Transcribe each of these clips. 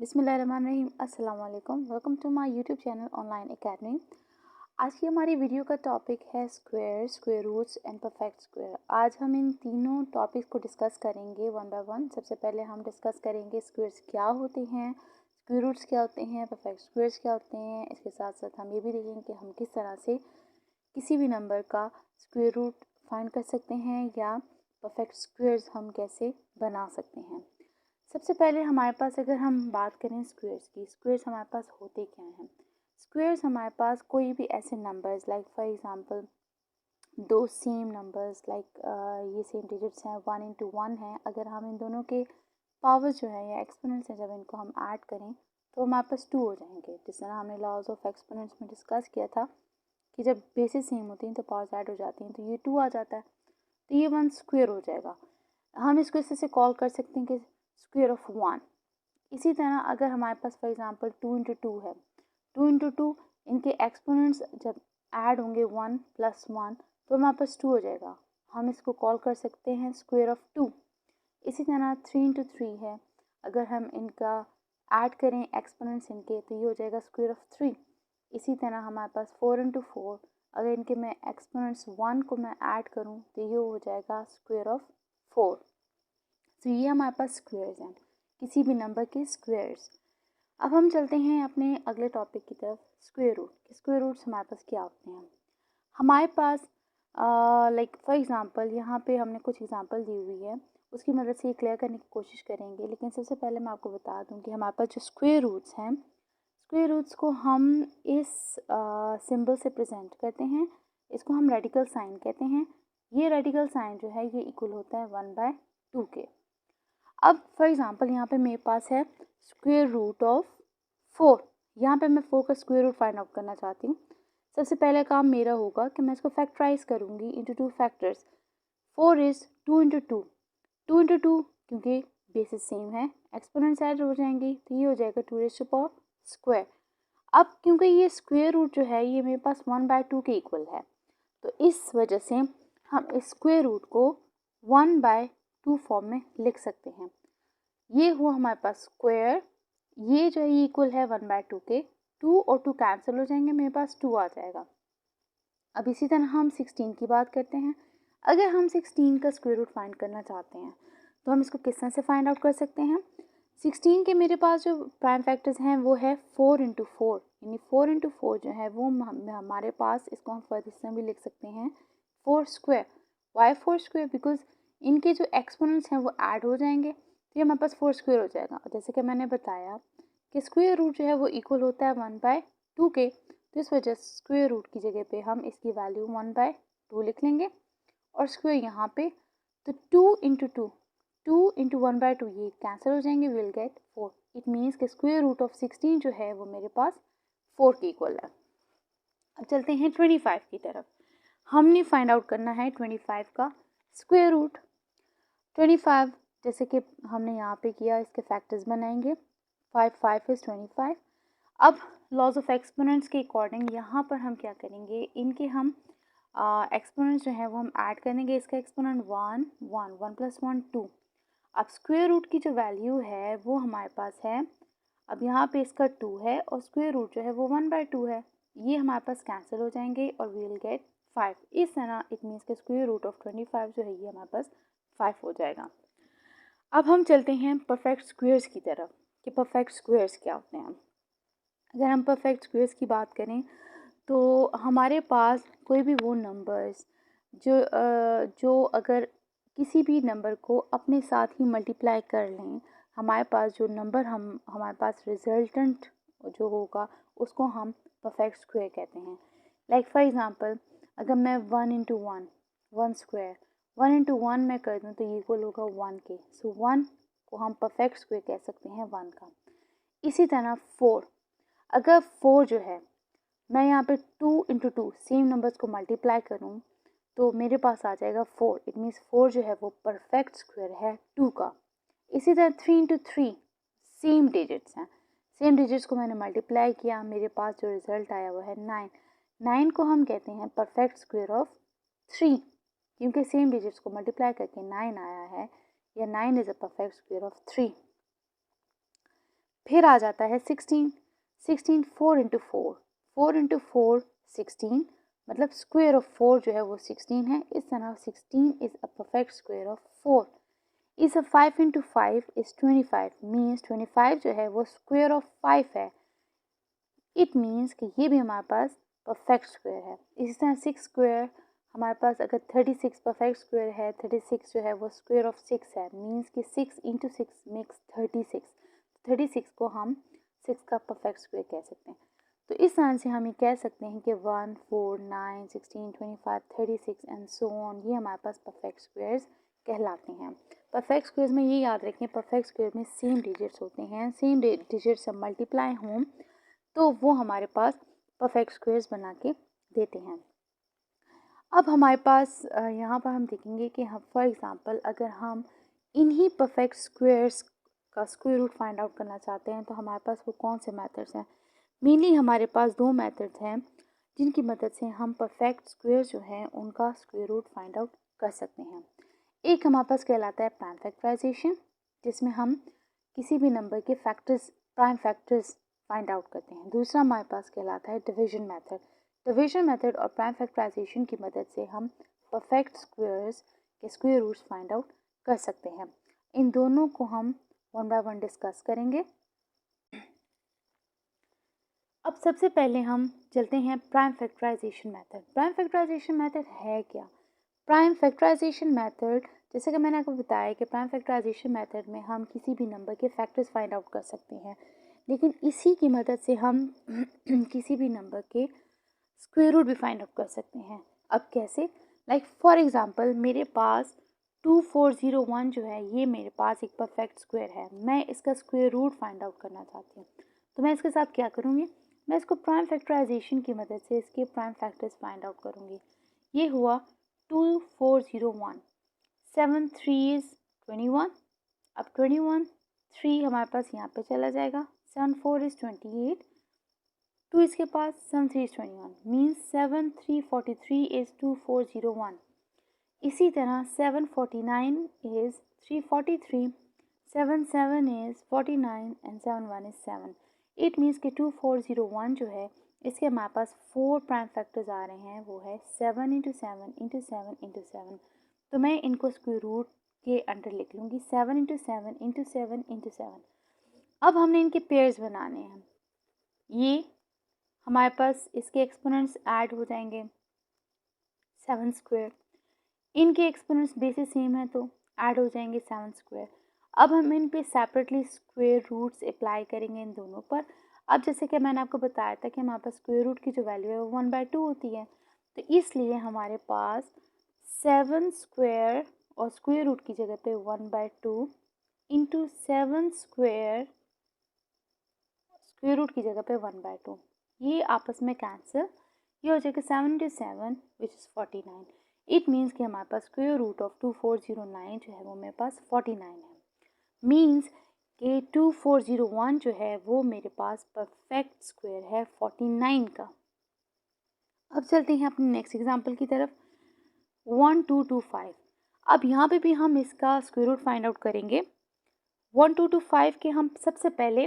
बिस्मिल्लाहिर्रहमानिर्रहीम। अस्सलाम वालेकुम। Welcome to my YouTube channel online academy. आज की हमारी वीडियो का टॉपिक है square, square roots and perfect square. आज हम इन तीनों टॉपिक्स को डिस्कस करेंगे वन बाय वन। सबसे पहले हम डिस्कस करेंगे स्क्वायर्स क्या होते हैं, स्क्वायर रूट्स क्या होते हैं, परफेक्ट स्क्वायर्स क्या होते हैं। इसके साथ साथ हम ये भी देखेंगे कि हम किस तरह से किसी भी नंबर का स्क्वायर रूट फाइंड कर सकते हैं या परफेक्ट स्क्वायर्स हम कैसे बना सकते हैं। सबसे पहले हमारे पास अगर हम बात करें स्क्वायर्स की, स्क्वायर्स हमारे पास होते क्या हैं। स्क्वायर्स हमारे पास कोई भी ऐसे नंबर्स लाइक फॉर एग्जांपल दो सेम नंबर्स लाइक ये सेम डिजिट्स हैं, 1 into 1 है। अगर हम इन दोनों के पावर्स जो है या एक्सपोनेंट्स हैं, जब इनको हम ऐड करें तो हमारे पास 2 हो जाएंगे। जिस तरह हमने लॉज ऑफ एक्सपोनेंट्स में डिस्कस किया था कि जब बेसिस सेम होती हैं तो पावर्स ऐड हो जाती हैं, तो ये 2 आ जाता है, तो ये 1 स्क्वायर हो जाएगा। हम इसको इस तरह से कॉल कर सकते हैं कि स्क्वायर ऑफ 1। इसी तरह अगर हमारे पास फॉर एग्जांपल 2 into 2 है, 2 into 2 इनके एक्सपोनेंट्स जब ऐड होंगे 1 + 1 तो हमारे पास 2 हो जाएगा। हम इसको कॉल कर सकते हैं स्क्वायर ऑफ 2। इसी तरह 3 into 3 है, अगर हम इनका ऐड करें एक्सपोनेंट्स इनके तो ये हो जाएगा स्क्वायर ऑफ 3। इसी तरह हमारे पास 4 into 4, अगर इनके मैं एक्सपोनेंट्स 1 को मैं ऐड करूं तो ये हो जाएगा स्क्वायर ऑफ 4। तो ये हमारे पास स्क्वायर्स हैं, किसी भी नंबर के स्क्वायर्स। अब हम चलते हैं अपने अगले टॉपिक की तरफ, स्क्वायर रूट। स्क्वायर रूट्स हमारे पास क्या होते हैं। हमारे पास लाइक फॉर एग्जांपल यहाँ पे हमने कुछ एग्जांपल दी हुई है, उसकी मदद से ये क्लियर करने की कोशिश करेंगे। लेकिन सबसे पहले मैं आपको बता दूँ कि हमारे पास जो स्क्वायर रूट्स हैं, स्क्वायर रूट्स को हम इस सिंबल से प्रेजेंट करते हैं। इसको हम रेडिकल साइन कहते हैं। ये रेडिकल साइन जो है ये इक्वल होता है 1/2 के। अब फॉर एग्जांपल यहाँ पे मेरे पास है स्क्वायर रूट ऑफ 4। यहाँ पे मैं 4 का स्क्वायर रूट फाइंड आउट करना चाहती हूँ। सबसे पहले काम मेरा होगा कि मैं इसको फैक्टराइज करूँगी into 2 factors. 4 is 2 into 2, 2 into 2 क्योंकि बेसिस सेम है, एक्सपोनेंट्स ऐड हो जाएंगी तो ये हो जाएगा 2^2। अब क्योंकि ये स्क्वायर रूट जो है ये मेरे पास 1/2 के इक्वल है, तो इस वजह से हम इस स्क्वायर रूट को 1/2 फॉर्म में लिख सकते हैं। ये हुआ हमारे पास स्क्वायर, ये जो है इक्वल है 1/2 के। 2 और 2 कैंसिल हो जाएंगे, मेरे पास 2 आ जाएगा। अब इसी तरह हम 16 की बात करते हैं। अगर हम 16 का स्क्वायर रूट फाइंड करना चाहते हैं तो हम इसको किस तरह से फाइंड आउट कर सकते हैं। 16 के मेरे पास जो प्राइम फैक्टर्स हैं वो है 4 into 4, यानी 4 into 4 जो है वो हमारे पास, इसको हम फर्दर से भी लिख सकते हैं 4 स्क्वायर। Y 4 square? बिकॉज इनके जो एक्सपोनेंट्स हैं वो ऐड हो जाएंगे तो ये हमारे पास 4 स्क्वायर हो जाएगा। और जैसे कि मैंने बताया कि स्क्वायर रूट जो है वो इक्वल होता है 1/2 के, तो इस वजह से स्क्वायर रूट की जगह पे हम इसकी वैल्यू 1/2 लिख लेंगे और स्क्वायर यहाँ पे, तो 2 into 1/2 ये कैंसिल हो जाएंगे, विल गेट 4। इट मीन्स कि स्क्वायर रूट ऑफ 16 जो है वो मेरे पास 4 के इक्वल है। अब चलते हैं 25 की तरफ। हमने फाइंड आउट करना है 25 का स्क्वायर रूट। 25 जैसे कि हमने यहाँ पे किया, इसके फैक्टर्स बनाएंगे। 5 इज़ 25। अब लॉज ऑफ एक्सपोनेंट्स के अकॉर्डिंग यहाँ पर हम क्या करेंगे, इनके हम एक्सपोनेंट्स जो है वो हम ऐड करेंगे। इसका एक्सपोनेंट 1 1 1 + 1 2। अब स्क्वायर रूट की जो वैल्यू है वो हमारे पास है, अब यहाँ पे इसका 2 है और स्क्वायर रूट जो है वो 1/2 है, ये हमारे पास कैंसिल हो जाएंगे और वी विल गेट 5। इस तरह इट मीन्स के स्क्वायर रूट ऑफ 25 जो है ये हमारे पास 5 हो जाएगा। अब हम चलते हैं परफेक्ट स्क्वायर्स की तरफ कि परफेक्ट स्क्वायर्स क्या होते हैं। अगर हम परफेक्ट स्क्वायर्स की बात करें तो हमारे पास कोई भी वो नंबर्स जो अगर किसी भी नंबर को अपने साथ ही मल्टीप्लाई कर लें, हमारे पास जो नंबर हमारे पास रिजल्टेंट जो होगा उसको हम परफेक्ट स्क्वायर कहते हैं। लाइक फॉर एग्जांपल अगर मैं 1 into 1 1 स्क्वायर 1 into 1 मैं कर दूँ तो ये इक्वल होगा 1 के। सो 1 को हम परफेक्ट स्क्वायर कह सकते हैं 1 का। इसी तरह 4, अगर 4 जो है मैं यहाँ पे 2 into 2 सेम नंबर्स को मल्टीप्लाई करूँ तो मेरे पास आ जाएगा 4। इट मीन्स 4 जो है वो परफेक्ट स्क्वायर है 2 का। इसी तरह 3 into 3 सेम डिजिट्स हैं, सेम डिजिट्स को मैंने मल्टीप्लाई किया, मेरे पास जो रिजल्ट आया वो है 9। 9 को हम कहते हैं परफेक्ट स्क्वायर ऑफ 3 क्योंकि सेम डिजिट्स को मल्टीप्लाई करके 9 आया है, या 9 is a perfect square of 3। फिर आ जाता है 16, 16 4 इंटू 4, 4 इंटू 4 16, मतलब स्क्वायर ऑफ 4 जो है वो 16 है। इस तरह 16 is a perfect square of 4। इस 5 इंटू 5 इज़ 25, मीन्स 25 जो है वो स्क्वायर ऑफ 5 है। इट मीन्स कि ये भी हमारे पास परफेक्ट स्क्वायर है। इसी तरह 6 स्क्वायर हमारे पास अगर 36 परफेक्ट स्क्वायर है, 36 जो है वो स्क्वायर ऑफ 6 है, मीन्स कि 6 इंटू 6 मेक्स 36। 36 को हम 6 का परफेक्ट स्क्वायर कह सकते हैं। तो इस तरह से हम ये कह सकते हैं कि 1 4 9 16 25 36 एंड सो ऑन, ये हमारे पास परफेक्ट स्क्वायर्स कहलाते हैं। परफेक्ट स्क्वायर्स में ये याद रखें, परफेक्ट स्क्वायर में सेम डिजिट्स होते हैं, सेम डिजिट्स से मल्टीप्लाई हों तो वो हमारे पास परफेक्ट स्क्वायर्स बना के देते हैं। अब हमारे पास यहाँ पर हम देखेंगे कि हम फॉर एग्ज़ाम्पल अगर हम इन्हीं परफेक्ट स्क्वायर्स का स्क्वायर रूट फाइंड आउट करना चाहते हैं तो हमारे पास वो कौन से मेथड्स हैं। मेनली हमारे पास दो मेथड्स हैं जिनकी मदद से हम परफेक्ट स्क्वायर जो हैं उनका स्क्वायर रूट फाइंड आउट कर सकते हैं। एक हमारे पास कहलाता है प्राइम फैक्टराइजेशन, जिसमें हम किसी भी नंबर के factors, prime factors find out करते हैं। दूसरा हमारे पास कहलाता है डिवीजन मेथड। डिवीजन मेथड और प्राइम फैक्टराइजेशन की मदद से हम परफेक्ट स्क्वायर्स के स्क्वायर रूट्स फाइंड आउट कर सकते हैं। इन दोनों को हम वन बाय वन डिस्कस करेंगे। अब सबसे पहले हम चलते हैं prime factorization method. Prime factorization method है क्या? प्राइम फैक्टराइजेशन मेथड, जैसे कि मैंने आपको बताया कि प्राइम फैक्टराइजेशन मेथड में हम किसी भी नंबर के फैक्टर्स फाइंड आउट कर सकते हैं, लेकिन इसी की मदद से हम किसी भी नंबर के स्क्वायर रूट भी फाइंड आउट कर सकते हैं। अब कैसे? लाइक फॉर एग्जांपल मेरे पास 2401 जो है ये मेरे पास एक परफेक्ट स्क्वायर है, मैं इसका स्क्वायर रूट फाइंड आउट करना चाहती हूँ। तो मैं इसके साथ क्या करूँगी? मैं इसको प्राइम फैक्टराइजेशन की मदद से इसके प्राइम फैक्टर्स फाइंड आउट करूँगी। ये हुआ 2401, 7 3 इज़ 21। अब 21 3 हमारे पास यहाँ पे चला जाएगा, 7 4 इज़ 28, 2 इसके पास, 7 3 इज़ 21, मीन्स 7 3 43 इज़ 2401। इसी तरह 7 49 is 343, 7 7 is 49 and 7 1 is 7। It means कि 2401 जो है इसके हमारे पास 4 प्राइम फैक्टर्स आ रहे हैं, वो है 7 इंटू 7 इंटू 7 इंटू 7। तो मैं इनको स्क्वायर रूट के अंडर लिख लूँगी, 7 इंटू 7 इंटू 7 इंटू 7। अब हमने इनके पेयर्स बनाने हैं। ये हमारे पास इसके एक्सपोनेंट्स ऐड हो जाएंगे 7 स्क्वायर, इनके एक्सपोनेंट्स बेसिस सेम है तो ऐड हो जाएंगे 7 स्क्वायर। अब हम इन पे सेपरेटली स्क्वायर रूट्स अप्लाई करेंगे इन दोनों पर। अब जैसे कि मैंने आपको बताया था कि हमारे पास स्क्वायर रूट की जो वैल्यू है वो 1/2 होती है, तो इसलिए हमारे पास 7 स्क्वायर और स्क्वायर रूट की जगह पे 1/2 इंटू 7 स्क्वायर, स्क्वायर रूट की जगह पे 1/2, ये आपस में कैंसिल, ये हो जाएगा 7 into 7 which is 49। It means कि हमारे पास स्क्वायर रूट ऑफ 2409 जो है वो मेरे पास 49 है। मीन्स कि 2401 जो है वो मेरे पास परफेक्ट स्क्वायर है 49 का। अब चलते हैं अपने नेक्स्ट एग्जाम्पल की तरफ, 1225। अब यहाँ पे भी हम इसका स्क्वायर रूट फाइंड आउट करेंगे। 1225 के हम सबसे पहले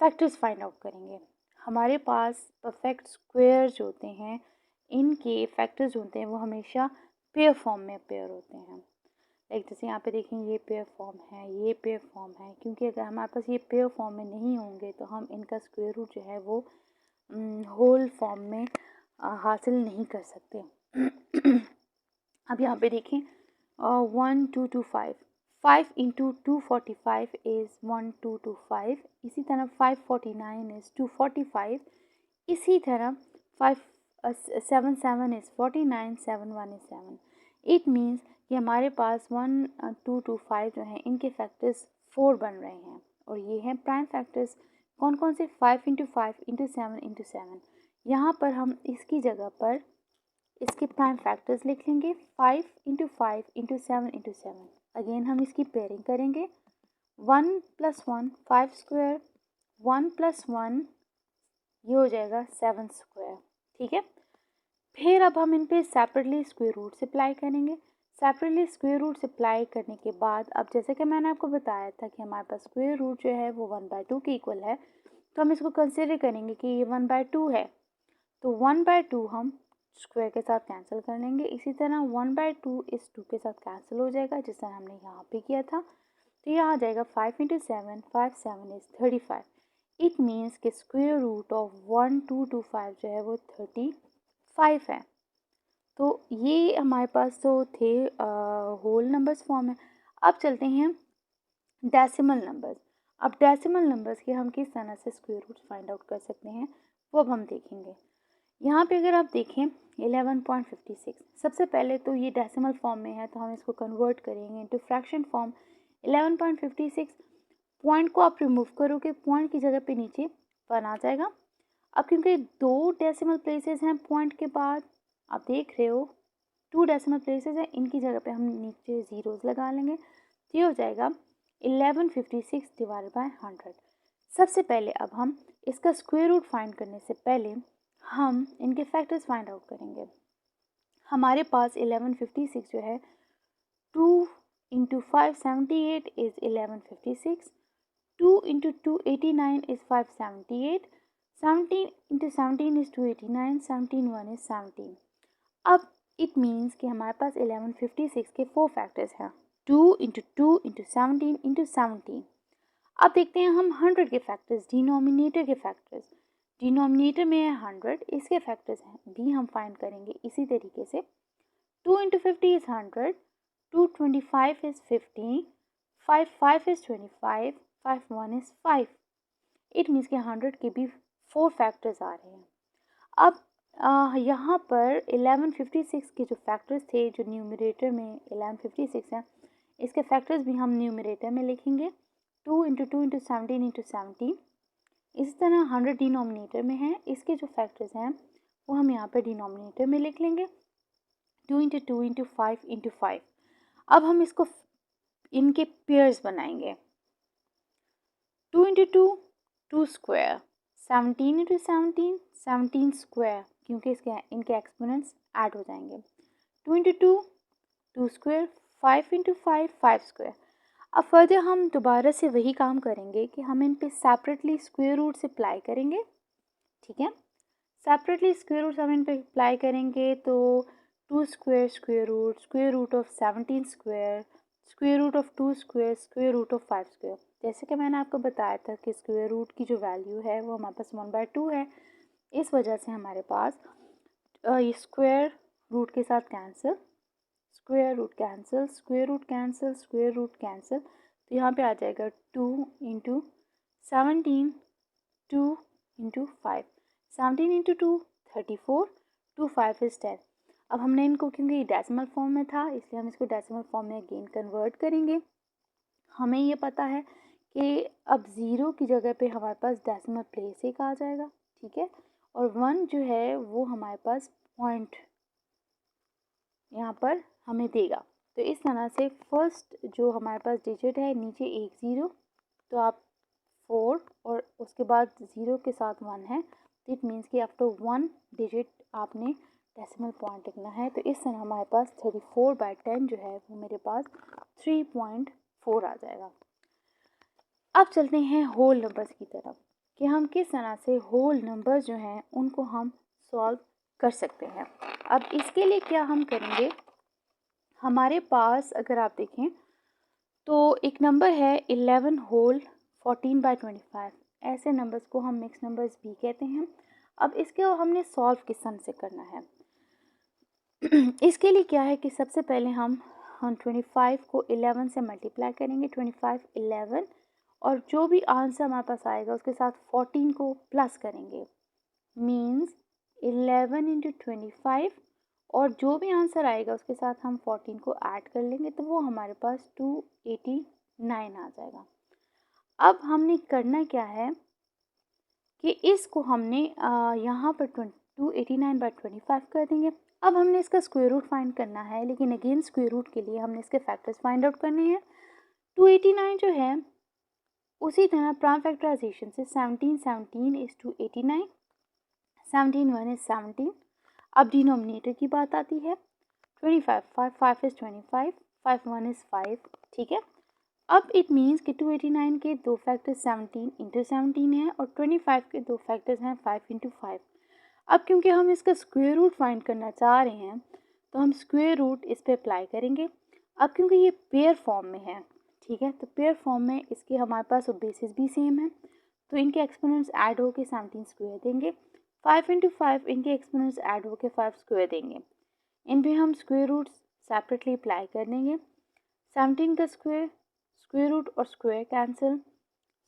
फैक्टर्स फाइंड आउट करेंगे। हमारे पास परफेक्ट स्क्वायर जो होते हैं इनके फैक्टर्स जो होते हैं वो हमेशा पेयर फॉर्म में पेयर होते हैं। लाइक जैसे यहाँ पे देखें ये पेयर फॉर्म है, ये पेयर फॉर्म है, क्योंकि अगर हमारे पास ये पेयर फॉर्म में नहीं होंगे तो हम इनका स्क्वायर रूट जो है वो होल फॉर्म में हासिल नहीं कर सकते। अब यहाँ पे देखें 1225, 5 इंटू 245 इज़ 1225, इसी तरह 549 इज़ 245, इसी तरह 7 7 इज़ 49, 7 1 इज़ 7। इट मीन्स कि हमारे पास 1225 जो हैं इनके फैक्टर्स 4 बन रहे हैं, और ये हैं प्राइम फैक्टर्स। कौन कौन से? 5 इंटू 5 इंटू 7 इंटू 7। यहाँ पर हम इसकी जगह पर इसके प्राइम फैक्टर्स लिख लेंगे, 5 इंटू 5 इंटू 7 इंटू 7। अगेन हम इसकी पेयरिंग करेंगे, 1 + 1 5 स्क्वायर, 1 + 1 ये हो जाएगा 7 स्क्वायर। ठीक है, फिर अब हम इन पे सेपरेटली स्क्वायर रूट्स अप्लाई करेंगे। सेपरेटली स्क्वायर रूट अप्लाई करने के बाद अब जैसे कि मैंने आपको बताया था कि हमारे पास स्क्वायर रूट जो है वो 1/2 के इक्वल है, तो हम इसको कंसिडर करेंगे कि ये 1/2 है, तो 1/2 हम स्क्वायर के साथ कैंसिल कर लेंगे। इसी तरह 1/2 इस 2 के साथ कैंसिल हो जाएगा, जिस तरह हमने यहाँ पे किया था। तो ये आ जाएगा 5 × 7, 5 7 इज़ 35। इट मीन्स कि स्क्वायर रूट ऑफ 1225 जो है वो 35 है। तो ये हमारे पास तो थे होल नंबर्स फॉर्म में। अब चलते हैं डेसिमल नंबर्स। अब डेसिमल नंबर्स के हम किस तरह से स्क्वायर रूट फाइंड आउट कर सकते हैं वो अब हम देखेंगे। यहाँ पे अगर आप देखें 11.56, सबसे पहले तो ये डेसिमल फॉर्म में है, तो हम इसको कन्वर्ट करेंगे इनटू फ्रैक्शन फॉर्म। 11.56 पॉइंट को आप रिमूव करोगे, पॉइंट की जगह पे नीचे 1 आ जाएगा। अब क्योंकि 2 डेसिमल प्लेसेस हैं पॉइंट के बाद, आप देख रहे हो 2 डेसिमल प्लेसेस हैं, इनकी जगह पे हम नीचे ज़ीरोज़ लगा लेंगे। तो ये हो जाएगा 1156 डिवाइडेड बाय 100। सबसे पहले अब हम इसका स्क्वायर रूट फाइंड करने से पहले हम इनके फैक्टर्स फाइंड आउट करेंगे। हमारे पास 1156 जो है 2 × 5 78 इज़ 1156, 2 × 2 89 इज़ 578, 17 × 17 इज़ 289, 17 1 इज़ 17। अब इट मीन्स कि हमारे पास 1156 के 4 फैक्टर्स हैं, 2 × 2 × 17 × 17। अब देखते हैं हम 100 के फैक्टर्स, डिनोमिनेटर के फैक्टर्स। डिनोमिनेटर में है 100, इसके फैक्टर्स हैं भी हम फाइंड करेंगे इसी तरीके से। 2 × 50 is 100, 2 25 is 50, 5 5 is 25, 5 1 is 5। It means कि 100 के भी 4 फैक्टर्स आ रहे हैं। अब यहाँ पर 1156 के जो फैक्टर्स थे, जो न्यूमरेटर में 1156 हैं, इसके फैक्टर्स भी हम न्यूमरेटर में लिखेंगे, 2 × 2 × 17 × 17। इसी तरह 100 डिनोमिनेटर में है, इसके जो फैक्टर्स हैं वो हम यहाँ पर डिनोमिनेटर में लिख लेंगे, 2 × 2 × 5 × 5। अब हम इसको इनके पेयर्स बनाएंगे, 2 × 2 2 स्क्वायर, 17 × 17 17 स्क्वायर, क्योंकि इनके एक्सपोनेंट्स ऐड हो जाएंगे, 2 × 2 2 स्क्वायर, 5 × 5 5 स्क्वायर। अब फर्दर हम दोबारा से वही काम करेंगे कि हम इन पे सेपरेटली स्क्वायर रूट्स अप्लाई करेंगे। ठीक है, सेपरेटली स्क्वायर रूट्स हम इन पे अप्लाई करेंगे, तो 2 square square root of 17 square, square root of 2 square, square root of 5 square. जैसे कि मैंने आपको बताया था कि स्क्वायर रूट की जो वैल्यू है वो हमारे पास 1/2 है, इस वजह से हमारे पास ये स्क्वायर रूट के साथ cancel, square root cancel, square root cancel, square root cancel. तो यहाँ पे आ जाएगा 2 × 17, 2 × 5, 17 × 2 34, 2 5 इज़ 10। अब हमने इनको, क्योंकि डेसिमल फॉर्म में था इसलिए हम इसको डेसिमल फॉर्म में अगेन कन्वर्ट करेंगे। हमें ये पता है कि अब 0 की जगह पे हमारे पास डेसिमल प्लेस एक आ जाएगा, ठीक है, और 1 जो है वो हमारे पास पॉइंट यहाँ पर हमें देगा। तो इस तरह से फर्स्ट जो हमारे पास डिजिट है नीचे एक 0, तो आप 4 और उसके बाद 0 के साथ 1 है, तो इट मीन्स कि आफ्टर 1 डिजिट आपने डेसिमल पॉइंट लिखना है। तो इस तरह हमारे पास 34/10 जो है वो मेरे पास 3.4 आ जाएगा। अब चलते हैं होल नंबर्स की तरफ कि हम किस तरह से होल नंबर्स जो हैं उनको हम सॉल्व कर सकते हैं। अब इसके लिए क्या हम करेंगे, हमारे पास अगर आप देखें तो एक नंबर है 11 होल 14/25, ऐसे नंबर्स को हम मिक्स नंबर्स भी कहते हैं। अब इसके हमने सॉल्व किस तरह से करना है इसके लिए क्या है कि सबसे पहले हम 25 को 11 से मल्टीप्लाई करेंगे, 25 11, और जो भी आंसर हमारे पास आएगा उसके साथ 14 को प्लस करेंगे, मीन्स 11 × 25, और जो भी आंसर आएगा उसके साथ हम 14 को ऐड कर लेंगे, तो वो हमारे पास 289 आ जाएगा। अब हमने करना क्या है कि इसको हमने यहाँ पर 289/25 कर देंगे। अब हमने इसका स्क्वायर रूट फाइंड करना है, लेकिन अगेन स्क्वायर रूट के लिए हमने इसके फैक्टर्स फाइंड आउट करने हैं। 289 जो है उसी तरह प्राइम फैक्टराइजेशन से 17 17 इज़ 289, 17 1 इज़ 17। अब डिनोमिनेटर की बात आती है, 25, 5 is 25, 5 1 is 5, ठीक है। अब इट मीन्स कि 289 के दो फैक्टर्स 17 इंटू 17 है और 25 के दो फैक्टर्स हैं 5 इंटू 5। अब क्योंकि हम इसका स्क्वायर रूट फाइंड करना चाह रहे हैं तो हम स्क्वायर रूट इस पर अप्लाई करेंगे। अब क्योंकि ये पेयर फॉर्म में है, ठीक है, तो पेयर फॉर्म में इसके हमारे पास बेसिस भी सेम है, तो इनके एक्सपोनेंट्स ऐड होकर 17 स्क्वायर देंगे। 5 इंटू 5 इनके एक्सपोनेंट्स ऐड होकर 5 स्क्वायर देंगे। इन पे हम स्क्वायर रूट सेपरेटली अप्लाई कर देंगे। 17 का स्क्वायर, स्क्वायर रूट और स्क्वायर कैंसिल,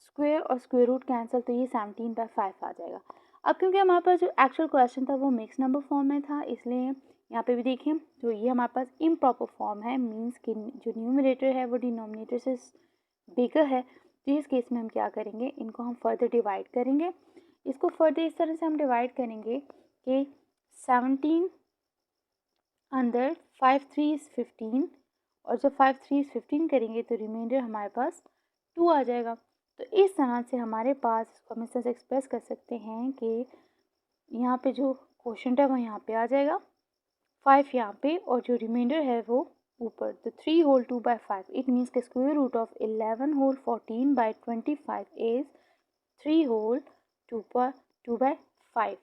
स्क्वायर और स्क्वायर रूट कैंसिल, तो ये 17/5 आ जाएगा। अब क्योंकि हमारे पास जो एक्चुअल क्वेश्चन था वो मिक्स नंबर फॉर्म में था, इसलिए यहाँ पे भी देखें जो ये हमारे पास इम्प्रॉपर फॉर्म है, मीन्स कि जो न्यूमरेटर है वो डिनोमिनेटर से बिगर है, तो इस केस में हम क्या करेंगे, इनको हम फर्दर डिवाइड करेंगे। इसको फर्दर इस तरह से हम डिवाइड करेंगे कि 17 अंदर 5 3 इज़ 15, और जब 5 3 इज़ 15 करेंगे तो रिमाइंडर हमारे पास 2 आ जाएगा। तो इस तरह से हमारे पास इसको हम इस तरह से एक्सप्रेस कर सकते हैं कि यहाँ पे जो क्वोशंट है वो यहाँ पे आ जाएगा, 5 यहाँ पे, और जो रिमाइंडर है वो ऊपर। तो 3 होल 2/5, इट मीन्स के square root of 11 whole 14/25 is 3 whole 2/5।